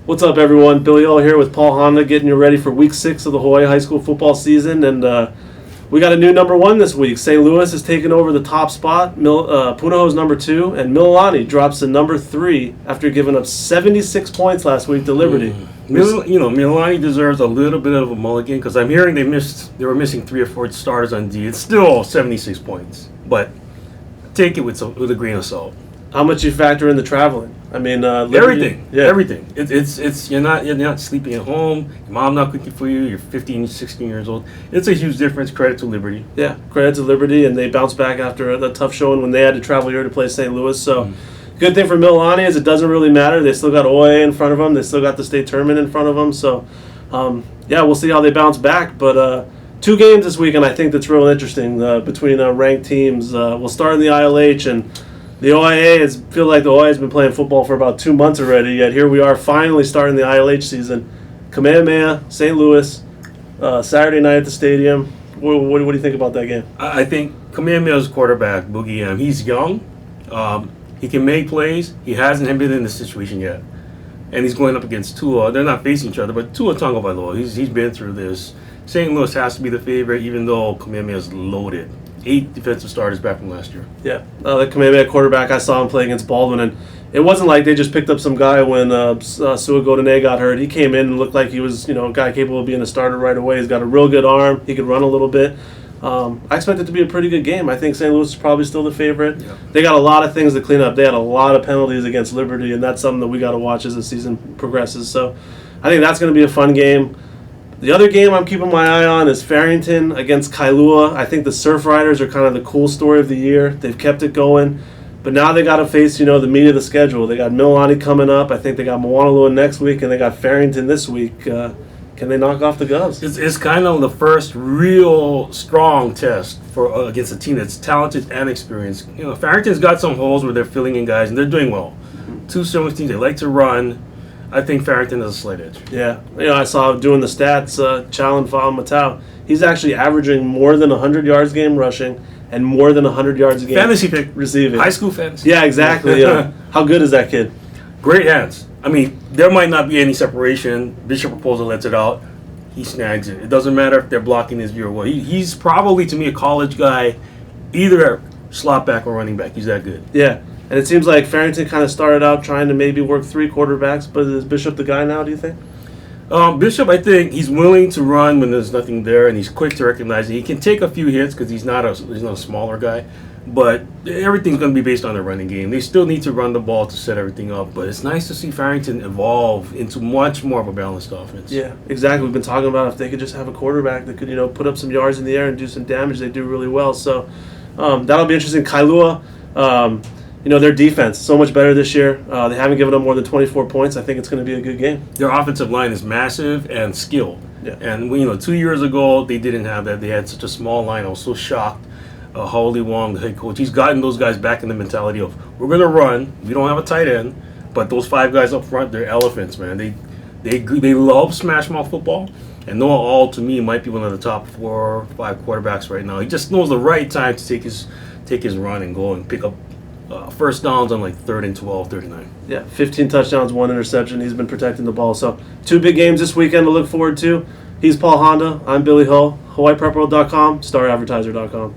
What's up, everyone? Billy O here with Paul Honda, getting you ready for Week 6 of the Hawaii High School football season. And we got a new number 1 this week. St. Louis is taking over the top spot. Punaho's number 2. And Mililani drops to number 3 after giving up 76 points last week to Liberty. Mililani deserves a little bit of a mulligan because I'm hearing they were missing 3 or 4 starters on D. It's still 76 points. But take it with a grain of salt. How much you factor in the traveling? I mean, everything. It's you're not sleeping at home. Your mom not cooking for you. You're 15, 16 years old. It's a huge difference. Credit to Liberty. Yeah, credit to Liberty, and they bounced back after a tough showing when they had to travel here to play St. Louis. So, good thing for Mililani is it doesn't really matter. They still got OA in front of them. They still got the state tournament in front of them. So, we'll see how they bounce back. But 2 games this weekend, I think that's real interesting between ranked teams. We'll start in the ILH and. The OIA feel like the OIA has been playing football for about 2 months already, yet here we are finally starting the ILH season. Kamehameha, St. Louis, Saturday night at the stadium. What do you think about that game? I think Kamehameha's quarterback, Boogie M, he's young. He can make plays. He hasn't been in this situation yet. And he's going up against Tua. They're not facing each other, but Tua Tagovailoa, he's been through this. St. Louis has to be the favorite, even though Kamehameha's loaded. 8 defensive starters back from last year. Yeah, the Kamehameha quarterback, I saw him play against Baldwin, and it wasn't like they just picked up some guy when Sua Godinez got hurt. He came in and looked like he was, a guy capable of being a starter right away. He's got a real good arm. He could run a little bit. I expect it to be a pretty good game. I think St. Louis is probably still the favorite. Yeah. They got a lot of things to clean up. They had a lot of penalties against Liberty, and that's something that we got to watch as the season progresses. So I think that's going to be a fun game. The other game I'm keeping my eye on is Farrington against Kailua. I think the Surf Riders are kind of the cool story of the year. They've kept it going. But now they got to face, the meat of the schedule. They got Mililani coming up. I think they got Moanalua next week, and they got Farrington this week. Can they knock off the Govs? It's kind of the first real strong test for against a team that's talented and experienced. Farrington's got some holes where they're filling in guys, and they're doing well. 2 similar teams. They like to run. I think Farrington has a slight edge. Yeah. I saw doing the stats, Challen Fa'al Matau. He's actually averaging more than 100 yards a game rushing and more than 100 yards a game fantasy pick receiving. High school fantasy. Yeah, exactly. How good is that kid? Great hands. I mean, there might not be any separation. Bishop Raposa lets it out. He snags it. It doesn't matter if they're blocking his view or what. He's probably, to me, a college guy, either slot back or running back. He's that good. Yeah. And it seems like Farrington kind of started out trying to maybe work 3 quarterbacks, but is Bishop the guy now, do you think? Bishop, I think he's willing to run when there's nothing there, and he's quick to recognize it. He can take a few hits because he's not a smaller guy, but everything's going to be based on the running game. They still need to run the ball to set everything up, but it's nice to see Farrington evolve into much more of a balanced offense. Yeah, exactly. We've been talking about if they could just have a quarterback that could, put up some yards in the air and do some damage, they do really well. So that'll be interesting. Kailua, their defense so much better this year. They haven't given up more than 24 points. I think it's going to be a good game. Their offensive line is massive and skilled. Yeah. And 2 years ago they didn't have that. They had such a small line. I was so shocked. Holly Wong, the head coach, he's gotten those guys back in the mentality of we're going to run. We don't have a tight end, but those 5 guys up front, they're elephants, man. They love smash mouth football. And Noah All, to me, might be one of the top 4 or 5 quarterbacks right now. He just knows the right time to take his run and go and pick up first downs on 3rd and 12, 39. Yeah, 15 touchdowns, 1 interception. He's been protecting the ball. So 2 big games this weekend to look forward to. He's Paul Honda. I'm Billy Hull. HawaiiPrepWorld.com, Star-Advertiser.com.